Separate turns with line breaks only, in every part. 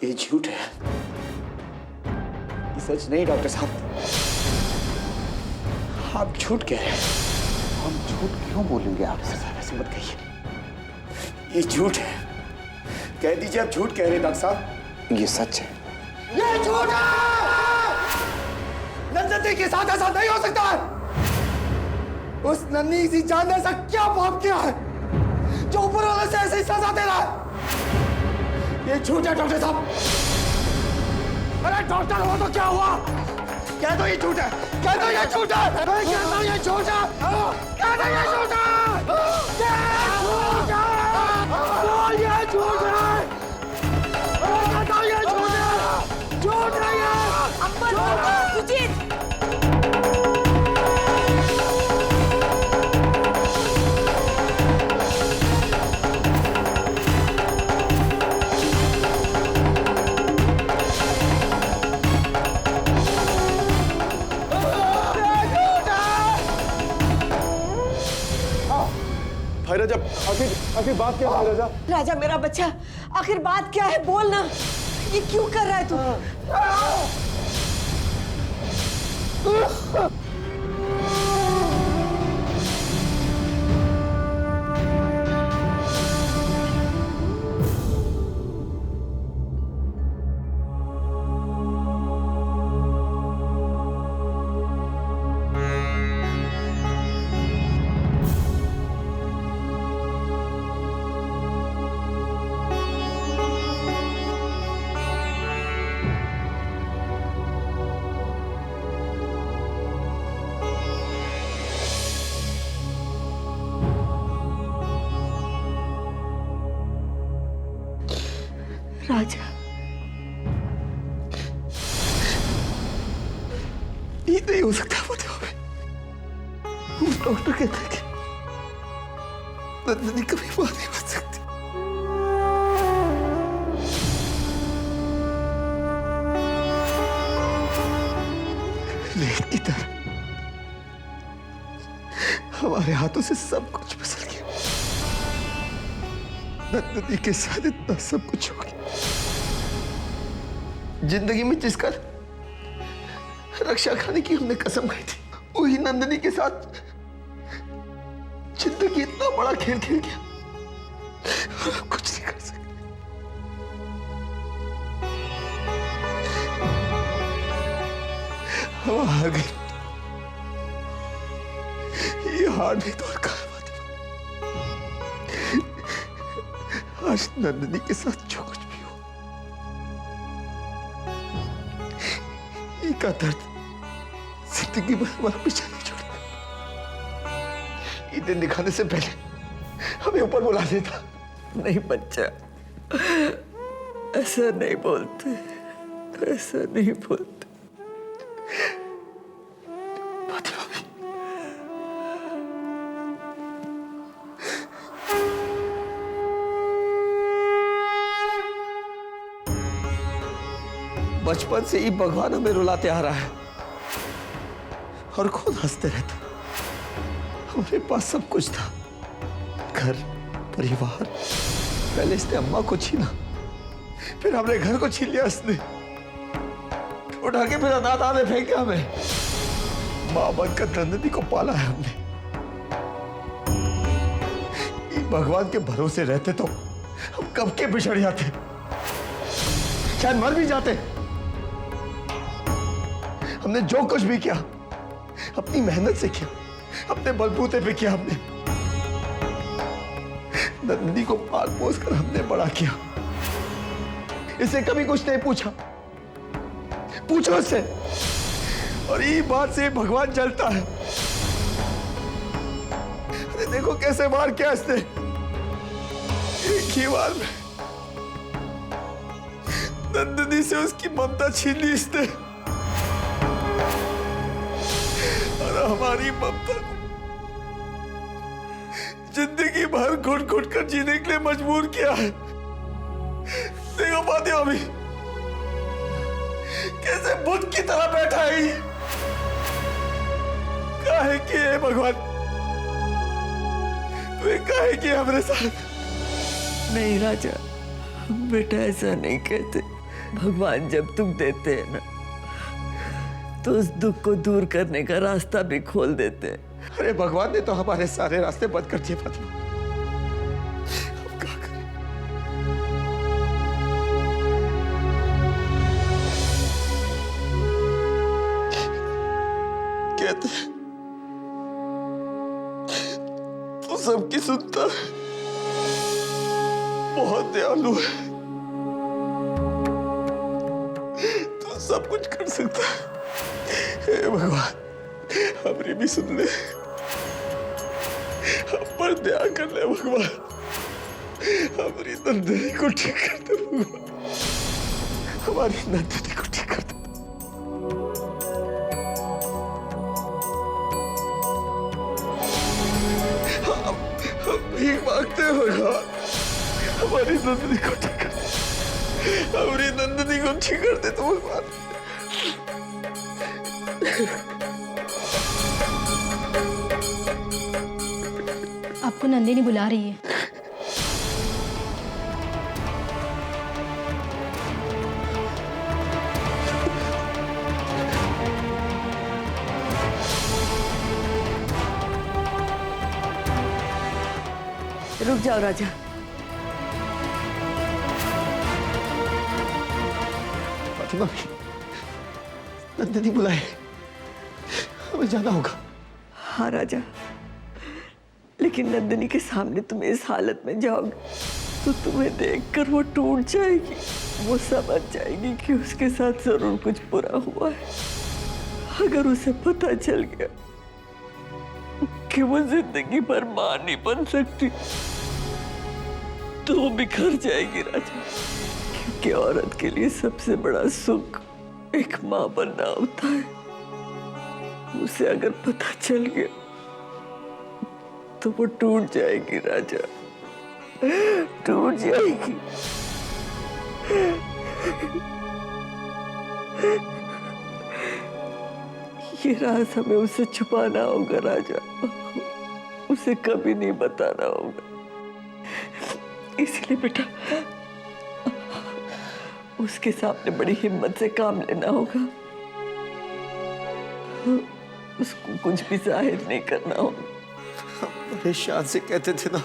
ये झूठ है, ये सच नहीं डॉक्टर साहब। आप झूठ कह रहे हैं।
हम झूठ क्यों बोलेंगे आपसे?
ऐसे मत कहिए, ये झूठ है। कह दीजिए आप झूठ कह रहे हैं डॉक्टर साहब।
ये सच है।
ये झूठ है। नंदनी के साथ ऐसा नहीं हो सकता है। उस नन्ही सी जान ने ऐसा क्या पाप किया है जो ऊपर वाले से ऐसी सजा दे रहा है? ये झूठ है डॉक्टर साहब। अरे डॉक्टर हो तो क्या हुआ? कह दो ये झूठ है, कह दो ये झूठ है, कह दो ये झूठ है, कह दो ये झूठ है, बोल ये झूठ है, कह दो ये झूठ है, झूठ नहीं है।
सुजीत,
भाई राजा, आखिर बात क्या है राजा?
राजा मेरा बच्चा, आखिर बात क्या है? बोल ना, ये क्यों कर रहा है तू? राजा,
ये नहीं हो सकता। वो डॉक्टर कहता है कि नंदनी कभी मां नहीं बन सकती। लेट की तरह हमारे हाथों से सब कुछ फिसल गया। नंदनी के साथ इतना सब कुछ हो गया। जिंदगी में जिसका रक्षा खाने की हमने कसम खाई थी, वही नंदनी के साथ जिंदगी इतना बड़ा खेल खेल गया और हम कुछ नहीं कर सकते। हम हार गए। ये हार नहीं तो और कहाँ बात है। आज नंदनी के साथ जो कुछ भी हो, का दर्द जिंदगी भर हमारा पीछा नहीं छोड़ता। ये दिन दिखाने से पहले हमें ऊपर बुला देता।
नहीं बच्चा, ऐसा नहीं बोलते, ऐसा नहीं बोलते।
बचपन से ही भगवान हमें रुलाते आ रहा है और खुद हंसते रहता। हमारे पास सब कुछ था, घर, परिवार। पहले इसने अम्मा को छीना, फिर हमने घर को छीन लिया इसने। उठा के फिर अनाथ में फेंक दिया हमें। मां बनकर नंदनी को पाला है हमने। भगवान के भरोसे रहते तो हम कब के बिछड़ जाते, शायद मर भी जाते। हमने जो कुछ भी किया अपनी मेहनत से किया, अपने बलबूते पे किया। हमने नंदनी को पाल पोस कर हमने बड़ा किया। इसे कभी कुछ नहीं पूछा, पूछो उससे। और ये बात से भगवान जलता है। अरे देखो कैसे मार किया इसने, एक ही बार में नंदनी से उसकी ममता छीन ली इसने और हमारी ममता को जिंदगी भर घुट घुट कर जीने के लिए मजबूर किया है। देखो पाते हो अभी कैसे बुत की तरह बैठा है। काहे कि है भगवान, तू काहे कि हमारे साथ।
नहीं राजा, बेटा ऐसा नहीं कहते। भगवान जब दुख देते हैं ना तो उस दुख को दूर करने का रास्ता भी खोल देते हैं।
अरे भगवान ने तो हमारे सारे रास्ते बंद कर दिए फातिमा। अब क्या करें? कहते हैं तो सबकी सुनता है, बहुत दयालु है, तो सब कुछ कर सकता है। हे भगवान, हमारी भी सुन ले, हम पर दया कर ले भगवान, हमारी नंदिनी को ठीक कर दे भगवान, हमारी नंदिनी को ठीक कर दे। हम भीख मांगते हैं भगवान, हमारी नंदिनी को ठीक कर दे, हमारी नंदिनी को ठीक कर दे तो भगवान।
आपको नंदिनी बुला रही है।
रुक जाओ राजा।
फातिमा, नंदिनी बुलाए, हमें जाना होगा।
हाँ राजा, लेकिन नंदिनी के सामने तुम इस हालत में जाओगे तो तुम्हें देखकर वो टूट जाएगी, वो समझ जाएगी कि उसके साथ जरूर कुछ बुरा हुआ है। अगर उसे पता चल गया कि वो जिंदगी भर मां नहीं बन सकती तो वो बिखर जाएगी राजा, क्योंकि औरत के लिए सबसे बड़ा सुख एक मां बनना होता है। उसे अगर पता चल गया तो वो टूट जाएगी राजा, टूट जाएगी। ये राज हमें उसे छुपाना होगा राजा, उसे कभी नहीं बताना होगा। इसलिए बेटा उसके सामने बड़ी हिम्मत से काम लेना होगा, उसको कुछ भी जाहिर नहीं करना होगा।
बड़े शान से कहते थे ना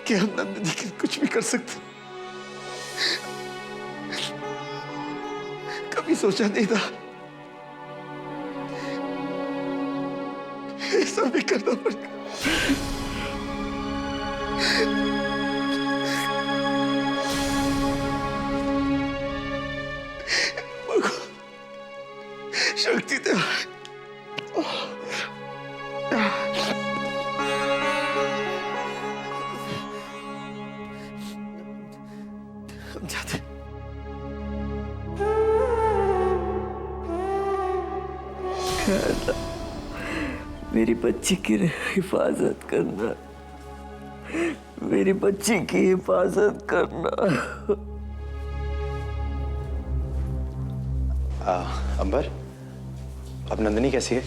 कि हम नंदिनी के कुछ भी कर सकते, कभी सोचा नहीं था ये सब भी करना पड़ेगा। भगवान शक्ति दे। हम जाते।
मेरी बच्ची की हिफाजत करना, मेरी बच्ची की हिफाजत करना।
अंबर, अब नंदिनी कैसी है?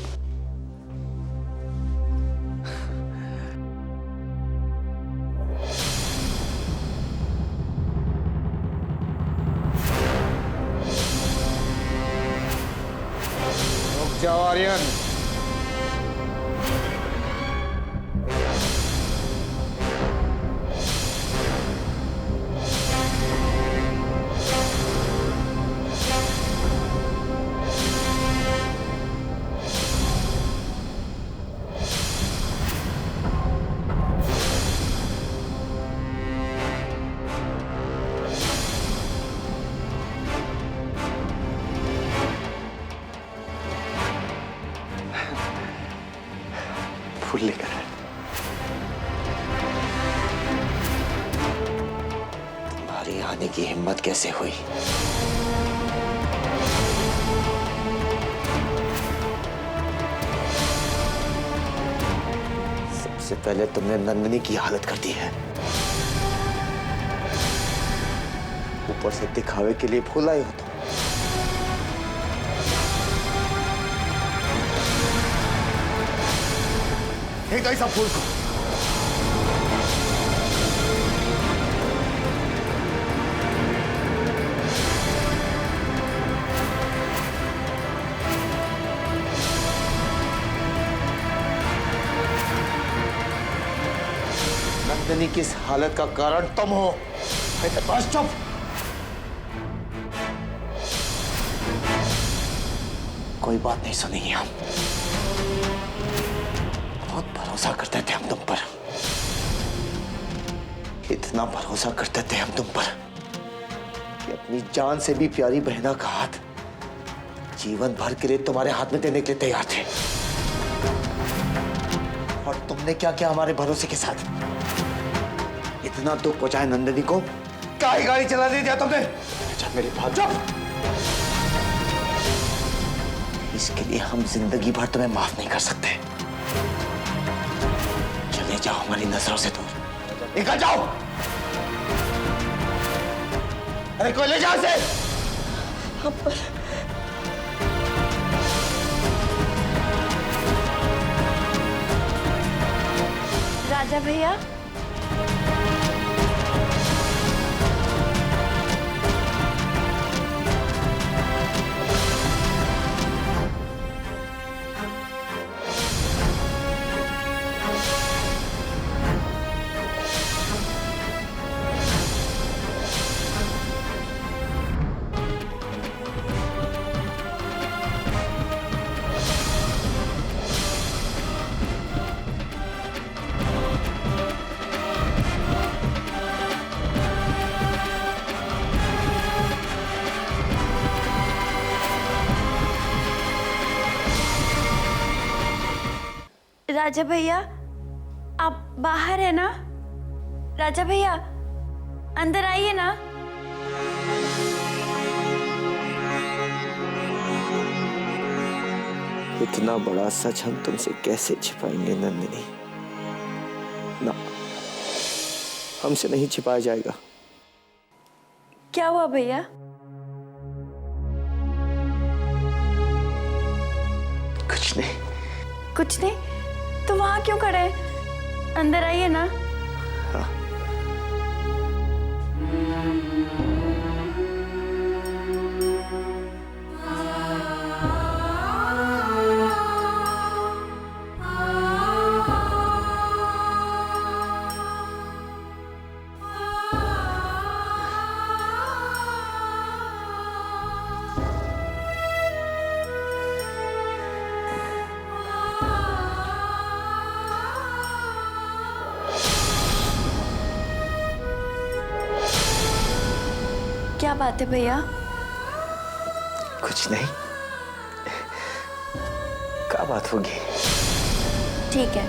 रुक जाओ आर्यन। फूल लेकर आए। तुम्हारी आने की हिम्मत कैसे हुई? सबसे पहले तुमने नंदिनी की हालत कर दी है, ऊपर से दिखावे के लिए भूल आए हो तुम। फेंक दो इस फूल को। नंदिनी की इस हालत का कारण तुम हो। बस चुप। कोई बात नहीं सुनेंगे हम। बहुत भरोसा करते थे हम तुम पर, इतना भरोसा करते थे हम तुम पर कि अपनी जान से भी प्यारी बहना का हाथ जीवन भर के लिए तुम्हारे हाथ में देने के लिए तैयार थे। और तुमने क्या किया हमारे भरोसे के साथ? इतना दुख पहुंचाया नंदिनी को, काहे गाड़ी चला दिया तुमने? अच्छा मेरे बात चुप। इसके लिए हम जिंदगी भर तुम्हें माफ नहीं कर सकते। चले जाओ हमारी नजरों से दूर, निकल जाओ। अरे कोई ले जाओ से।
राजा भैया, राजा भैया, आप बाहर है ना? राजा भैया, अंदर आइए ना।
इतना बड़ा सच हम तुमसे कैसे छिपाएंगे नंदिनी? ना, हमसे नहीं छिपाया जाएगा।
क्या हुआ भैया?
कुछ नहीं।
कुछ नहीं? तो वहां क्यों खड़े हैं? अंदर आइए ना।
हाँ।
क्या बात है भैया?
कुछ नहीं। क्या बात होगी?
ठीक है,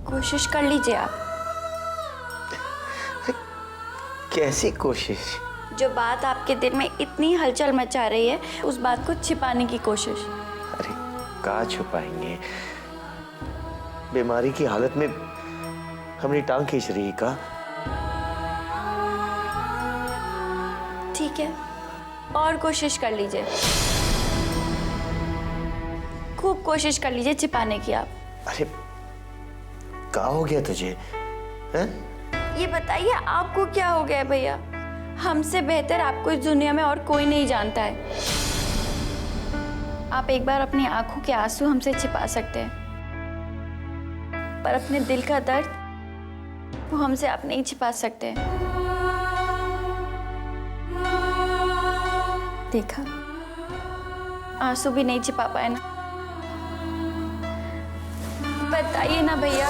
कोशिश कर लीजिए आप।
कैसी कोशिश?
जो बात आपके दिल में इतनी हलचल मचा रही है, उस बात को छिपाने की कोशिश।
अरे कहाँ छुपाएंगे? बीमारी की हालत में हमारी टांग खींच रही का?
ठीक है, और कोशिश कर लीजिए, खूब कोशिश कर लीजिए छिपाने की आप।
अरे क्या हो गया तुझे? हैं?
ये बताइए आपको क्या हो गया है भैया? हमसे बेहतर आपको इस दुनिया में और कोई नहीं जानता है। आप एक बार अपनी आंखों के आंसू हमसे छिपा सकते हैं, पर अपने दिल का दर्द वो हमसे आप नहीं छिपा सकते। देखा, आंसू भी नहीं छिपा पाए ना। बताइए ना भैया,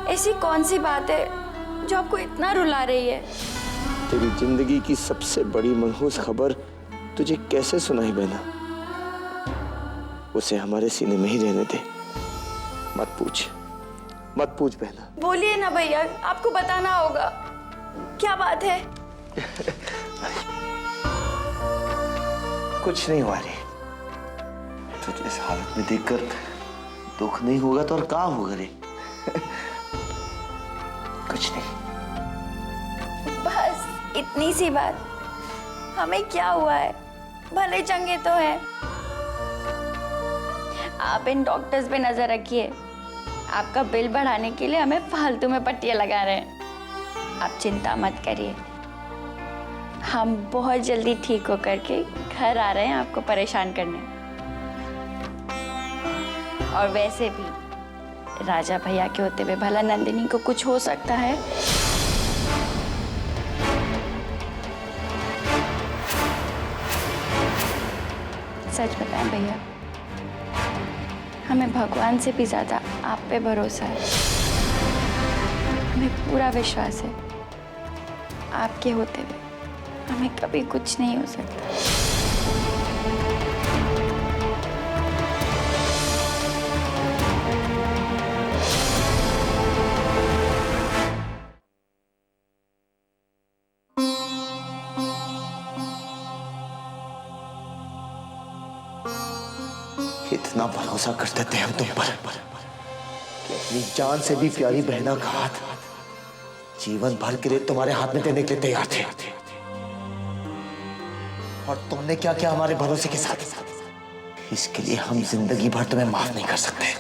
ऐसी कौन सी बात है जो आपको इतना रुला रही है?
तेरी जिंदगी की सबसे बड़ी मनहूस खबर तुझे कैसे सुनाई बहना? उसे हमारे सीने में ही रहने दे, मत पूछ बहना।
बोलिए ना भैया, आपको बताना होगा। क्या बात है?
कुछ नहीं हुआ रे। तुझे इस हालत में देखकर दुख नहीं होगा तो और क्या होगा रे? कुछ नहीं।
बस इतनी सी बात। हमें क्या हुआ है? भले चंगे तो हैं। आप इन डॉक्टर्स पे नजर रखिए। आपका बिल बढ़ाने के लिए हमें फालतू में पट्टियां लगा रहे हैं। आप चिंता मत करिए, हम बहुत जल्दी ठीक होकर के घर आ रहे हैं आपको परेशान करने। और वैसे भी राजा भैया के होते हुए भला नंदिनी को कुछ हो सकता है? सच बताएं भैया, हमें भगवान से भी ज्यादा आप पे भरोसा है। हमें पूरा विश्वास है आपके होते हुए हमें कभी कुछ नहीं हो सकता।
इतना भरोसा करते थे हम तुम पर कि अपनी जान से भी प्यारी बहना का हाथ जीवन भर के लिए तुम्हारे हाथ में देने के लिए तैयार थे। और तुमने क्या किया हमारे भरोसे के साथ? इसके लिए हम जिंदगी भर तुम्हें माफ नहीं कर सकते।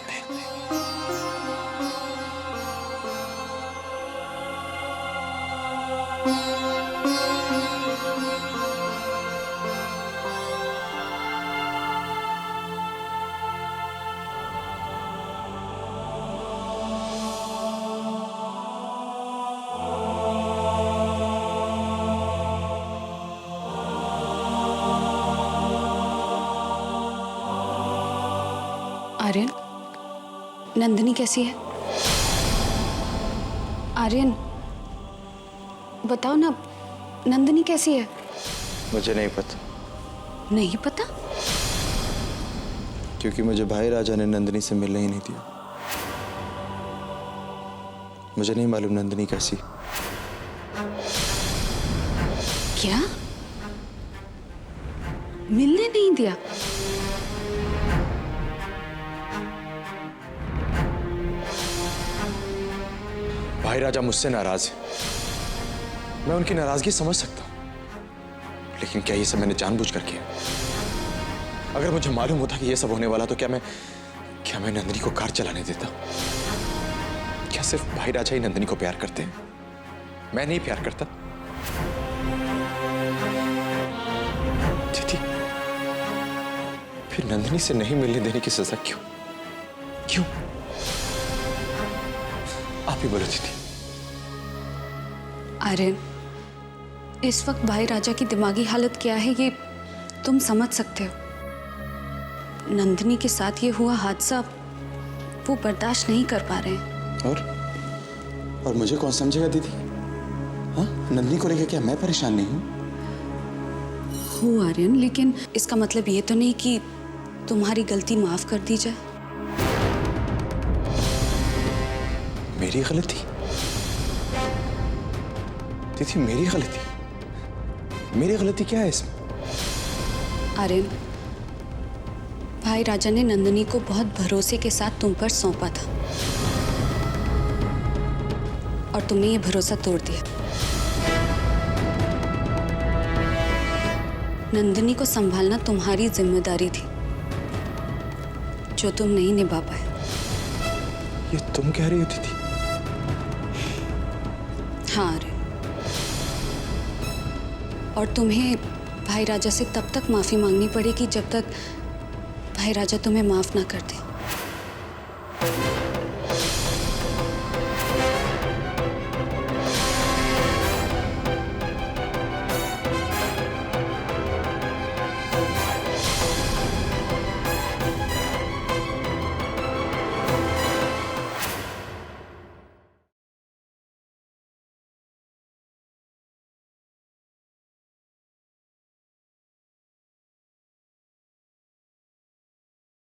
आर्यन, नंदिनी कैसी है? आर्यन, बताओ ना, नंदिनी कैसी है?
मुझे नहीं पता,
नहीं पता?
क्योंकि मुझे भाई राजा ने नंदिनी से मिलने ही नहीं दिया। मुझे नहीं मालूम नंदिनी कैसी।
क्या? मिलने नहीं दिया?
भाई राजा मुझसे नाराज है। मैं उनकी नाराजगी समझ सकता हूं, लेकिन क्या ये सब मैंने जानबूझकर किया? अगर मुझे मालूम होता कि ये सब होने वाला तो क्या मैं नंदिनी को कार चलाने देता? क्या सिर्फ भाई राजा ही नंदिनी को प्यार करते हैं? मैं नहीं प्यार करता? दीदी, फिर नंदिनी से नहीं मिलने देने की सजा क्यों? क्यों? आप ही बोलो दीदी।
आर्यन, इस वक्त भाई राजा की दिमागी हालत क्या है ये तुम समझ सकते हो। नंदिनी के साथ ये हुआ हादसा वो बर्दाश्त नहीं कर पा रहे हैं।
और मुझे कौन समझेगा दीदी? हाँ, नंदिनी को लेकर क्या मैं परेशान नहीं हूँ?
हूँ आर्यन, लेकिन इसका मतलब ये तो नहीं कि तुम्हारी गलती माफ कर दी जाए।
मेरी गलती? दीदी, मेरी गलती? मेरी गलती क्या है इसमें?
आर्यन, भाई राजा ने नंदिनी को बहुत भरोसे के साथ तुम पर सौंपा था और तुमने ये भरोसा तोड़ दिया। नंदिनी को संभालना तुम्हारी जिम्मेदारी थी जो तुम नहीं निभा पाए।
ये तुम कह रही हो दीदी?
हाँ आर्यन, और तुम्हें भाई राजा से तब तक माफी मांगनी पड़ेगी जब तक भाई राजा तुम्हें माफ ना कर दे।